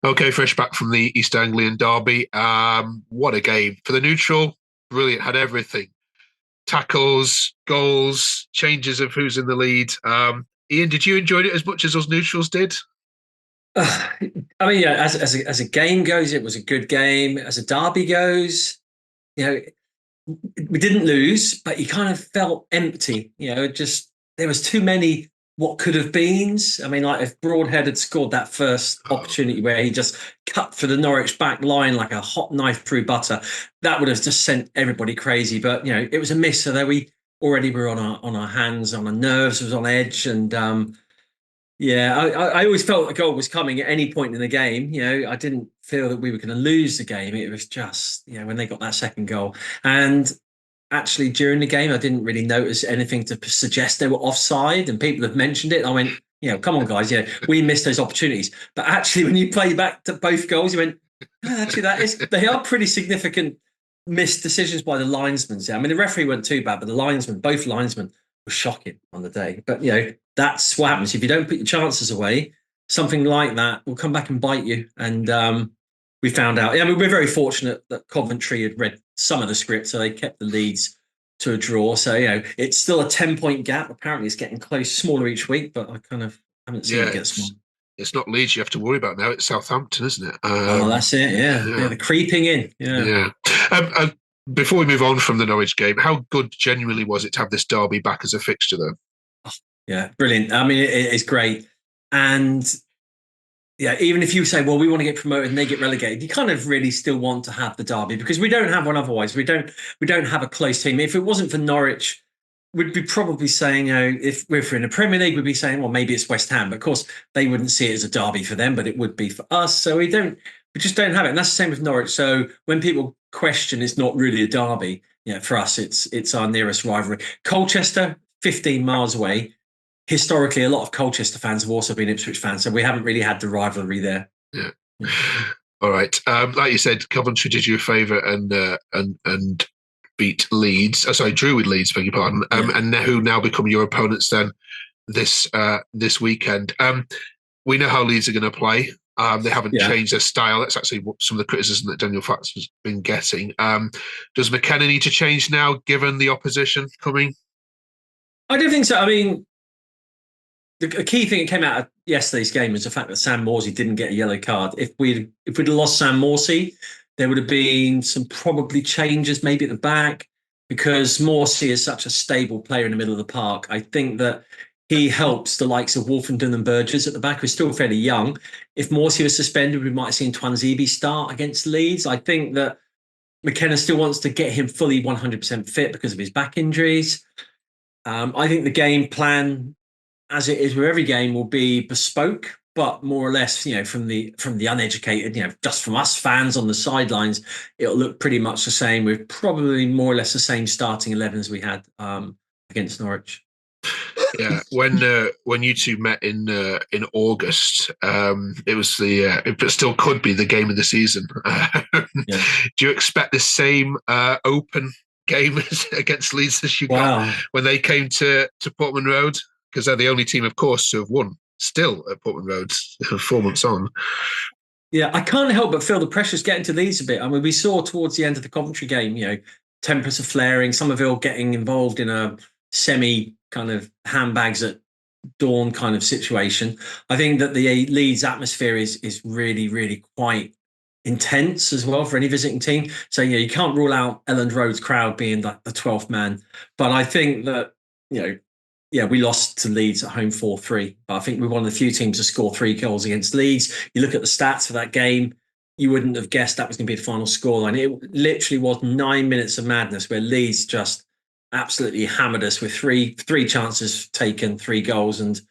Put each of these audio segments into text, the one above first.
Okay, fresh back from the East Anglian derby. What a game. For the neutral, brilliant. Had everything. Tackles, goals, changes of who's in the lead. Iain, did you enjoy it as much as us neutrals did? I mean, yeah, as a game goes, it was a good game. As a derby goes, you know, we didn't lose, but you kind of felt empty. Just there was too many what could have beens. I mean, like if Broadhead had scored that first Oh, opportunity where he just cut for the Norwich back line like a hot knife through butter, that would have just sent everybody crazy. But it was a miss. So there we already were on our hands, on our nerves, was on edge, and yeah, I always felt a goal was coming at any point in the game. I didn't feel that we were going to lose the game. It was just, when they got that second goal. And actually, during the game, I didn't really notice anything to suggest they were offside. And people have mentioned it. I went, come on, guys. We missed those opportunities. But actually, when you play back to both goals, you went, actually, they are pretty significant missed decisions by the linesmen. I mean, the referee wasn't too bad, but both linesmen were shocking on the day. But, that's what happens. If you don't put your chances away, something like that will come back and bite you. And we found out. I mean, we're very fortunate that Coventry had read some of the script, so they kept the Leeds to a draw. So, it's still a 10-point gap. Apparently, it's getting close, smaller each week, but I kind of haven't seen yeah, it get smaller. it's not Leeds you have to worry about now. It's Southampton, isn't it? Oh, that's it. Yeah. Yeah, Yeah. They're creeping in. Yeah. yeah. Before we move on from the Norwich game, how good genuinely was it to have this derby back as a fixture, though? Yeah. Brilliant. I mean, it's great. And yeah, even if you say, well, we want to get promoted and they get relegated, you kind of really still want to have the derby because we don't have one otherwise. We don't have a close team. If it wasn't for Norwich, we'd be probably saying, if we're in the Premier League, we'd be saying, well, maybe it's West Ham. But of course, they wouldn't see it as a derby for them, but it would be for us. So we just don't have it. And that's the same with Norwich. So when people question it's not really a derby, for us, it's our nearest rivalry. Colchester, 15 miles away. Historically, a lot of Colchester fans have also been Ipswich fans, so we haven't really had the rivalry there. Yeah. All right. Like you said, Coventry did you a favour and beat Leeds. Sorry, drew with Leeds. Beg your pardon. And who now become your opponents then this weekend? We know how Leeds are going to play. They haven't changed their style. That's actually some of the criticism that Daniel Fax has been getting. Does McKenna need to change now, given the opposition coming? I don't think so. I mean, the key thing that came out of yesterday's game was the fact that Sam Morsey didn't get a yellow card. If we'd lost Sam Morsey, there would have been some probably changes maybe at the back because Morsey is such a stable player in the middle of the park. I think that he helps the likes of Wolfenden and Burgess at the back, who are still fairly young. If Morsey was suspended, we might have seen Twanzebe start against Leeds. I think that McKenna still wants to get him fully 100% fit because of his back injuries. I think the game plan, as it is with every game, will be bespoke, but more or less, from the uneducated, just from us fans on the sidelines, it'll look pretty much the same with probably more or less the same starting 11 as we had against Norwich. Yeah, when you two met in August, it was it still could be the game of the season. Do you expect the same open game against Leeds as you got when they came to Portman Road? Because they're the only team, of course, to have won still at Portman Road 4 months on. Yeah, I can't help but feel the pressure's getting to Leeds a bit. I mean, we saw towards the end of the Coventry game, tempers are flaring, Somerville getting involved in a semi kind of handbags at dawn kind of situation. I think that the Leeds atmosphere is really, really quite intense as well for any visiting team. So, you can't rule out Elland Road's crowd being the 12th man. But I think that, we lost to Leeds at home 4-3. But I think we're one of the few teams to score 3 goals against Leeds. You look at the stats for that game, you wouldn't have guessed that was going to be the final scoreline. It literally was 9 minutes of madness where Leeds just absolutely hammered us with three chances taken, 3 goals. And,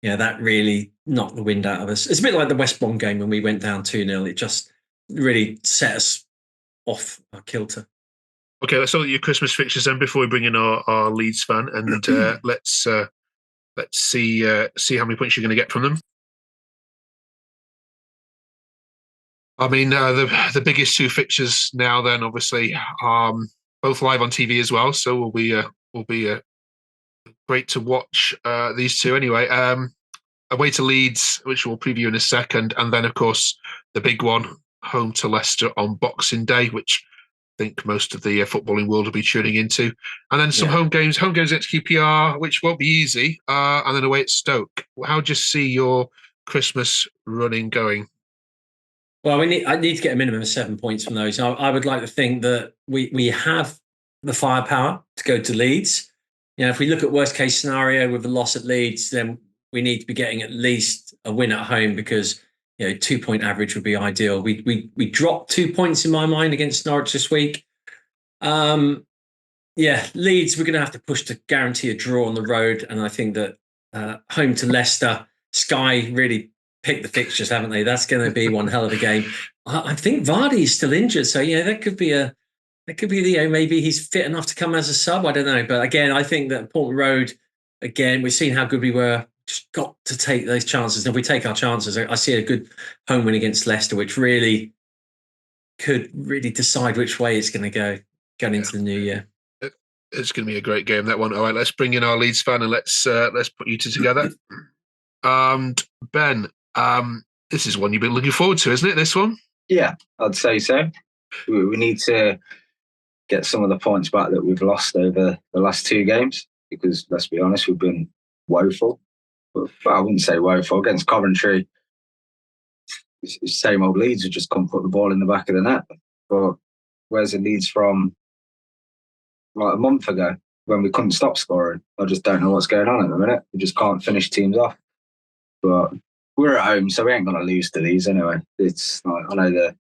that really knocked the wind out of us. It's a bit like the West Brom game when we went down 2-0. It just really set us off our kilter. Okay, let's look at your Christmas fixtures then before we bring in our Leeds fan, and let's see how many points you're going to get from them. I mean, the biggest 2 fixtures now, then obviously, both live on TV as well, so will be great to watch these two anyway. Away to Leeds, which we'll preview in a second, and then of course the big one, home to Leicester on Boxing Day, which I think most of the footballing world will be tuning into. And then some home games against QPR, which won't be easy, and then away at Stoke. How do you see your Christmas running going? Well, I need to get a minimum of 7 points from those. I would like to think that we have the firepower to go to Leeds. If we look at worst case scenario with the loss at Leeds, then we need to be getting at least a win at home, because 2-point average would be ideal. We dropped 2 points in my mind against Norwich this week. Leeds, we're going to have to push to guarantee a draw on the road, and I think that home to Leicester, Sky really picked the fixtures, haven't they? That's going to be one hell of a game. I think Vardy is still injured, so that could be maybe he's fit enough to come as a sub. I don't know, but again, I think that Portman Road, again, we've seen how good we were. Just got to take those chances. And if we take our chances, I see a good home win against Leicester, which really could really decide which way it's going to go going into the new year. It's going to be a great game, that one. All right, let's bring in our Leeds fan and let's put you two together. And Ben, this is one you've been looking forward to, isn't it? This one? Yeah, I'd say so. We need to get some of the points back that we've lost over the last 2 games, because let's be honest, we've been woeful. But I wouldn't say woeful. Against Coventry, same old Leeds who just couldn't put the ball in the back of the net. But where's the Leeds from like a month ago when we couldn't stop scoring? I just don't know what's going on at the minute. We just can't finish teams off. But we're at home, so we ain't going to lose to these anyway. It's like, I know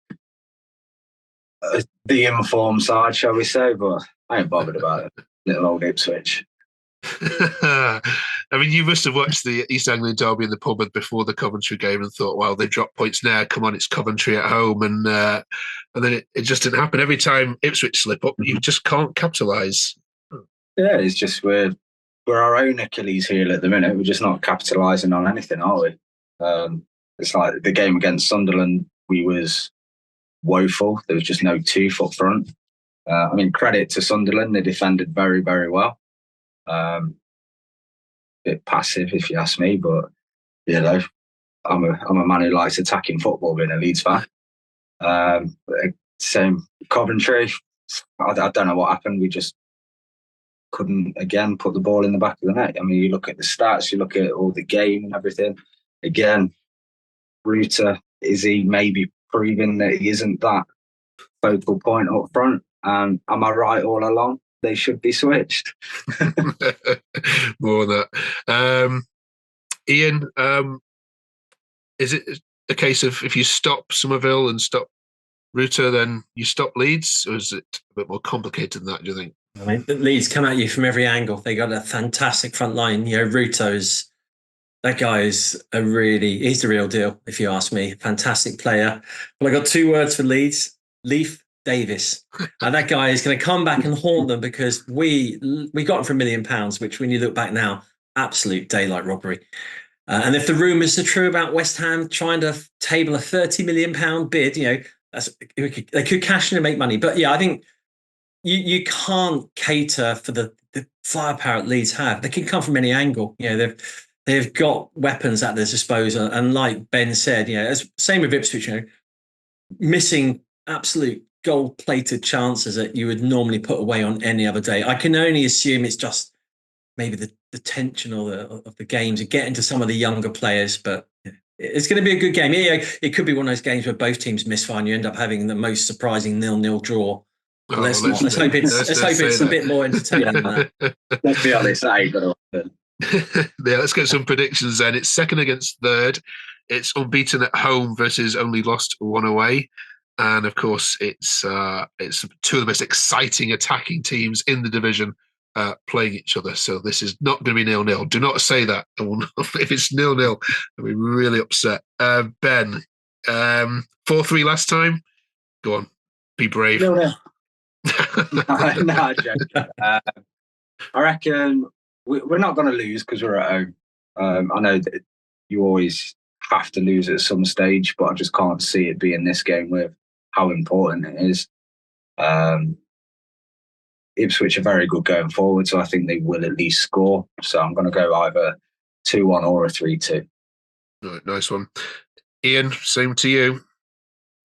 the informed side, shall we say, but I ain't bothered about it. Little old Ipswich. I mean, you must have watched the East Anglian derby in the pub before the Coventry game and thought, well, they dropped points now. Come on, it's Coventry at home. And then it just didn't happen. Every time Ipswich slip up, you just can't capitalise. Yeah, it's just we're our own Achilles heel at the minute. We're just not capitalising on anything, are we? It's like the game against Sunderland, we was woeful. There was just no tooth up front. I mean, credit to Sunderland, they defended very, very well. Bit passive, if you ask me, but I'm a man who likes attacking football, being a Leeds fan. Same Coventry. I don't know what happened. We just couldn't again put the ball in the back of the net. I mean, you look at the stats, you look at all the game and everything. Again, Ruta, is he maybe proving that he isn't that focal point up front? And am I right all along? They should be switched. More than that. Iain, is it a case of if you stop Somerville and stop Ruta, then you stop Leeds? Or is it a bit more complicated than that, do you think? I mean, Leeds come at you from every angle. They got a fantastic front line. That guy is he's the real deal, if you ask me. Fantastic player. Well, I got 2 words for Leeds: Leif Davies. And that guy is going to come back and haunt them, because we got him for £1 million, which when you look back now, absolute daylight robbery. And if the rumours are true about West Ham trying to table a £30 million bid, they could cash in and make money. But yeah, I think you can't cater for the firepower that Leeds have. They can come from any angle. They've got weapons at their disposal, and like Ben said, same with Ipswich, missing absolute gold-plated chances that you would normally put away on any other day. I can only assume it's just maybe the tension of the games and getting to some of the younger players, but it's going to be a good game. Yeah, it could be one of those games where both teams misfire and you end up having the most surprising 0-0 draw. Let's hope it's a bit more entertaining than that. Let's be honest, that ain't going to happen. Yeah, let's get some predictions then. It's second against third. It's unbeaten at home versus only lost 1 away. And of course, it's 2 of the most exciting attacking teams in the division playing each other. So this is not going to be 0-0. Do not say that. If it's 0-0, I'll be really upset. Ben, 4-3 last time. Go on, be brave. No, joking. I reckon we're not going to lose because we're at home. I know that you always have to lose at some stage, but I just can't see it being this game with how important it is. Ipswich are very good going forward, so I think they will at least score. So I'm going to go either 2-1 or a 3-2. Right, nice one. Iain, same to you.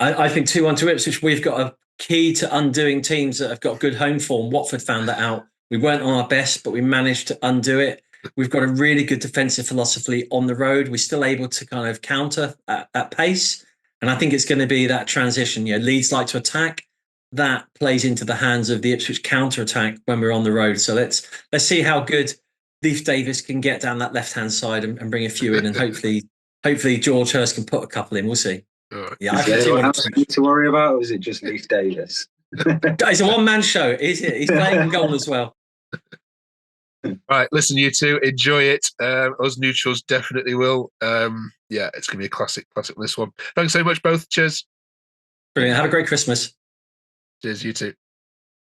I think 2-1 to Ipswich. We've got a key to undoing teams that have got good home form. Watford found that out. We weren't on our best, but we managed to undo it. We've got a really good defensive philosophy on the road. We're still able to kind of counter at pace. And I think it's going to be that transition. Leeds like to attack. That plays into the hands of the Ipswich counter-attack when we're on the road. So let's see how good Leif Davies can get down that left-hand side and bring a few in. And hopefully George Hurst can put a couple in. We'll see. Right. Yeah, I think anyone else to worry about, or is it just Leif Davies? It's a one-man show. He's playing in goal as well. Right, listen, you two, enjoy it. Us neutrals definitely will. It's going to be a classic this one. Thanks so much, both. Cheers. Brilliant. Have a great Christmas. Cheers, you too.